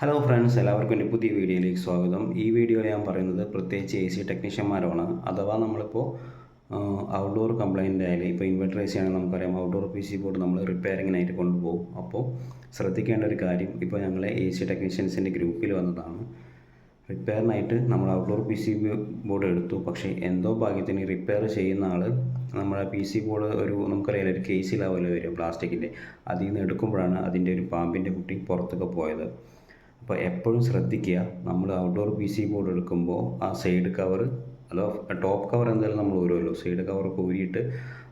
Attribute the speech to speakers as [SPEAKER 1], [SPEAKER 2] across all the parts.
[SPEAKER 1] Hello friends, എല്ലാവർക്കും എൻ്റെ പുതിയ വീഡിയോയിലേക്ക് സ്വാഗതം. ഈ വീഡിയോയിൽ ഞാൻ പറയുന്നത് പ്രത്യേകിച്ച് എ സി ടെക്നീഷ്യന്മാരാണ്. അഥവാ നമ്മളിപ്പോൾ ഔട്ട്ഡോർ കംപ്ലയിൻ്റ് ആയാലും ഇപ്പോൾ ഇൻവെർട്ടർ എ സി ആണെങ്കിൽ നമുക്കറിയാം ഔട്ട്ഡോർ പി സി ബോർഡ് നമ്മൾ റിപ്പയറിങ്ങിനായിട്ട് കൊണ്ടുപോകും. അപ്പോൾ ശ്രദ്ധിക്കേണ്ട ഒരു കാര്യം, ഇപ്പോൾ ഞങ്ങളെ എ സി ടെക്നീഷ്യൻസിൻ്റെ ഗ്രൂപ്പിൽ വന്നതാണ്. റിപ്പയറിനായിട്ട് നമ്മൾ ഔട്ട്ഡോർ പി സി ബോർഡ് എടുത്തു. പക്ഷേ എന്തോ ഭാഗ്യത്തിന് റിപ്പയർ ചെയ്യുന്ന ആൾ നമ്മുടെ പി സി ബോർഡ് നമുക്കറിയാം ഒരു കേസിലാവുമല്ലോ വരും പ്ലാസ്റ്റിക്കിൻ്റെ, അതിൽ നിന്ന് എടുക്കുമ്പോഴാണ് അതിൻ്റെ ഒരു പാമ്പിൻ്റെ കുട്ടി പുറത്തൊക്കെ പോയത്. അപ്പോൾ എപ്പോഴും ശ്രദ്ധിക്കുക, നമ്മൾ ഔട്ട്ഡോർ പി സി ബോർഡ് എടുക്കുമ്പോൾ ആ സൈഡ് കവർ അതോ ടോപ്പ് കവർ എന്തായാലും നമ്മൾ ഊരുമല്ലോ, സൈഡ് കവറൊക്കെ ഊരിയിട്ട്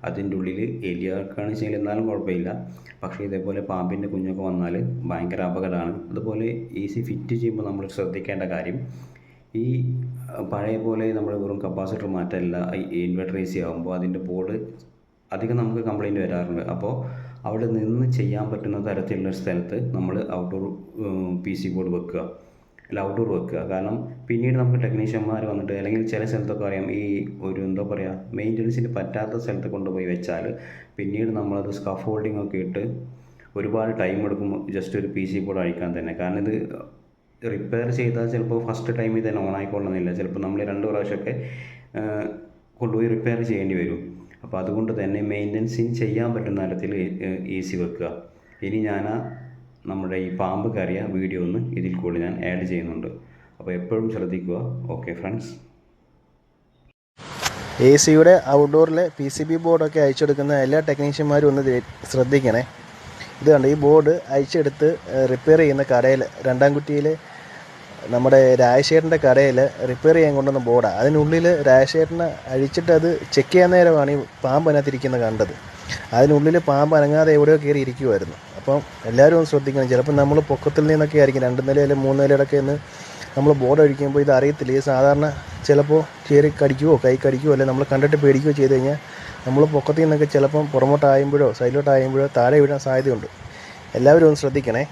[SPEAKER 1] അതിൻ്റെ ഉള്ളിൽ എലിയാക്കാണ് വെച്ചാൽ എന്നാലും കുഴപ്പമില്ല. പക്ഷേ ഇതേപോലെ പാമ്പിൻ്റെ കുഞ്ഞൊക്കെ വന്നാൽ ഭയങ്കര അപകടമാണ്. അതുപോലെ എ സി ഫിറ്റ് ചെയ്യുമ്പോൾ നമ്മൾ ശ്രദ്ധിക്കേണ്ട കാര്യം, ഈ പഴയ പോലെ നമ്മൾ വെറും കപ്പാസിറ്റർ മാറ്റമല്ല, ഈ ഇൻവെർട്ടർ എ സി ആകുമ്പോൾ അതിൻ്റെ ബോർഡ് അധികം നമുക്ക് കംപ്ലയിൻറ്റ് വരാറുണ്ട്. അപ്പോൾ അവിടെ നിന്ന് ചെയ്യാൻ പറ്റുന്ന തരത്തിലുള്ള സ്ഥലത്ത് നമ്മൾ ഔട്ട്ഡോർ പി സി ബോർഡ് വെക്കുക, അല്ല ഔട്ട്ഡോർ വെക്കുക. കാരണം പിന്നീട് നമുക്ക് ടെക്നീഷ്യന്മാർ വന്നിട്ട്, അല്ലെങ്കിൽ ചില സ്ഥലത്തൊക്കെ അറിയാം, ഈ എന്താ പറയുക, മെയിൻ്റനൻസിന് പറ്റാത്ത സ്ഥലത്ത് കൊണ്ടുപോയി വെച്ചാൽ പിന്നീട് നമ്മളത് സ്കഫോൾഡിംഗ് ഒക്കെ ഇട്ട് ഒരുപാട് ടൈം എടുക്കും ജസ്റ്റ് ഒരു പി സി ബോർഡ് അഴിക്കാൻ തന്നെ. കാരണം ഇത് റിപ്പയർ ചെയ്താൽ ചിലപ്പോൾ ഫസ്റ്റ് ടൈമിൽ തന്നെ ഓൺ ആയിക്കൊള്ളുന്നില്ല, ചിലപ്പോൾ നമ്മൾ 2 പ്രാവശ്യമൊക്കെ കൊണ്ടുപോയി റിപ്പയർ ചെയ്യേണ്ടി വരും. അപ്പോൾ അതുകൊണ്ട് തന്നെ മെയിൻ്റനൻസിന് ചെയ്യാൻ പറ്റുന്ന തരത്തിൽ എ സി വെക്കുക. ഇനി ഞാൻ നമ്മുടെ ഈ പാമ്പ് കയറിയ വീഡിയോ ഒന്ന് ഇതിൽ കൂടി ഞാൻ ആഡ് ചെയ്യുന്നുണ്ട്. അപ്പോൾ എപ്പോഴും ശ്രദ്ധിക്കുക. Okay friends.
[SPEAKER 2] എ സിയുടെ ഔട്ട്ഡോറിലെ പി സി ബി ബോർഡൊക്കെ അയച്ചെടുക്കുന്ന എല്ലാ ടെക്നീഷ്യന്മാരും ഒന്ന് ശ്രദ്ധിക്കണേ. ഇത് കണ്ട് ഈ ബോർഡ് അയച്ചെടുത്ത് റിപ്പയർ ചെയ്യുന്ന കടയിൽ, രണ്ടാംകുറ്റിയിൽ നമ്മുടെ രാജശേഖരൻ്റെ കടയിൽ റിപ്പയർ ചെയ്യാൻ കൊണ്ടുവന്ന ബോർഡാണ്. അതിനുള്ളിൽ രാജശേഖരനെ അഴിച്ചിട്ട് അത് ചെക്ക് ചെയ്യാൻ നേരമാണ് ഈ പാമ്പ് അതിനകത്തിരിക്കുന്നത് കണ്ടത്. അതിനുള്ളിൽ പാമ്പ് അനങ്ങാതെ എവിടെയോ കയറി ഇരിക്കുമായിരുന്നു. അപ്പം എല്ലാവരും ഒന്ന് ശ്രദ്ധിക്കണം. ചിലപ്പോൾ നമ്മൾ പൊക്കത്തിൽ നിന്നൊക്കെ ആയിരിക്കും 2 നില അല്ലെങ്കിൽ 3 നിലയുടെയൊക്കെ ഒന്ന് നമ്മൾ ബോർഡ് അഴിക്കുമ്പോൾ ഇത് അറിയത്തില്ല. ഈ സാധാരണ ചിലപ്പോൾ കയറി കടിക്കുകയോ കൈ കടിക്കുകയോ അല്ലെങ്കിൽ നമ്മൾ കണ്ടിട്ട് പേടിക്കുകയോ ചെയ്ത് കഴിഞ്ഞാൽ നമ്മൾ പൊക്കത്തിൽ നിന്നൊക്കെ ചിലപ്പം പുറമോട്ടായുമ്പോഴോ സൈഡിലോട്ടായുമ്പോഴോ താഴെ വീഴാൻ സാധ്യതയുണ്ട്. എല്ലാവരും ഒന്ന് ശ്രദ്ധിക്കണേ.